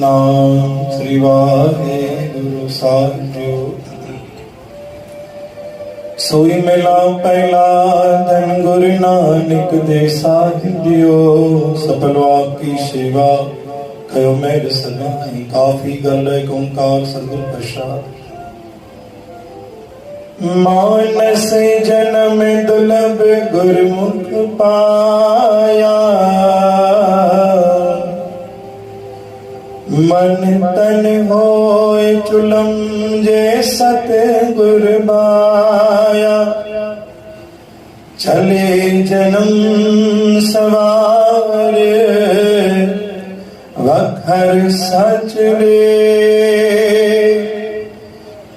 सतनाम श्री वाहेगुरु साहिबो। सोई मिला पहला धन गुरु नानक दे साहिबो। सफल की सेवा कयो मेर सगाई। काफी गल ओंकार सतगुर प्रसाद। मानस जन्म दुर्लभ गुरमुख पाया। मन तन होए चुलम जे सतगुर बाया। चले जन्म सवार वखर सच रे।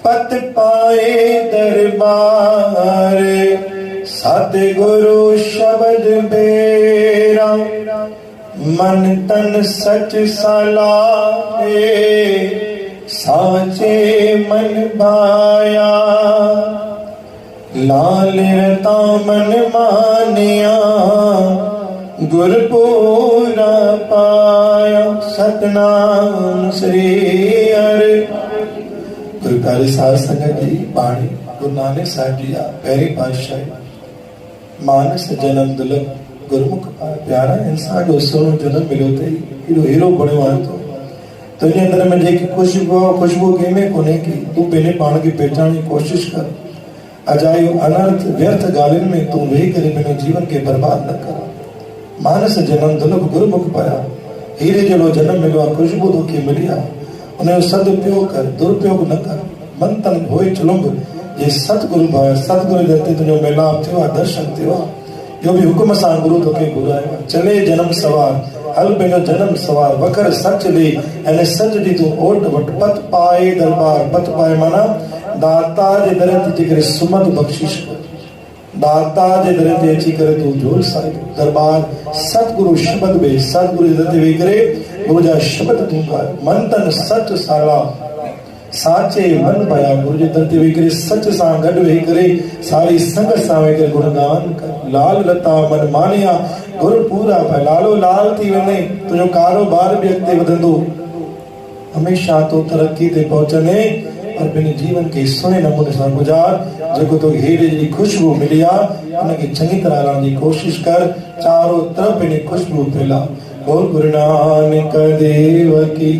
पत पाए दरबार सतगुरु शब्द बेरा। मन तन सच सलाहे साचे मन भाया। लाल रता मन मानिया गुरपुरा पाया। सतनाम श्री हरि। गुरु प्यारे साध संगत जी बाणी गुरु नानक साहिब जी पहली पातशाही। मानस जन्म दुर्लभ गुरमुख प्यारा इंसान जो सोनो जन्म मिलो थे हीरो हीरो बणियो आहे। तो तुझे अंदर में जेकी खुशबू कंहिंमें कोन्हे की तू पंहिंजे पाण खे पहचान जी कोशिश कर। अजायो अनर्थ व्यर्थ ॻाल्हियुनि में तू वेही करे पंहिंजो जीवन खे बर्बाद न कर। मानस जन्म दुर्लभ गुरमुख पाया। हीरे जहिड़ो जन्म मिलियो आहे, खुशबू तोखे मिली आहे, उनजो सदुपयोग कर, दुरुपयोग न कर। मन तन होए चुलुंब जे सतगुरु भाया। सतगुरु दर ते तुंहिंजो मिलाप थियो आहे, दर्शन थियो आहे। जो भी हुक्म सां गुरु तोखे घुरायो। चले जन्म सवार हल पंहिंजो जन्म सवार वखर सच ले। ऐं सच जी तूं ओट वट। पत पाए दरबार। पत पाए माना दाता जे दर ते अची करे सुमत बख़्शिश कर। दाता जे दर ते अची करे तूं झोल साहिब दरबार सतगुरु शब्द बे। सतगुरु जे दर ते वेही करे गुरु जा शब्द तूं ॻाए। मन तन सच साला साचे मन भया। गुरु जे दर ते वेही करे सच सां गॾु वेही करे सारी संगत सां वेही करे गुणगान कर। लाल लता मन मानिया गुरु पूरा पाए। लालो लाल थी वञे तुंहिंजो कारोबार बि अॻिते वधंदो। हमेशा तो तरक्की ते पहुचंदे और पंहिंजे जीवन खे सुहिणे नमूने सां गुज़ार। जेको तो हीरे जी खुशबू मिली आहे उनखे चङी तरह हलाइण जी कोशिश कर। चारों तरफ़ पंहिंजी खुशबू फैला। बोल गुरु नानक देव की।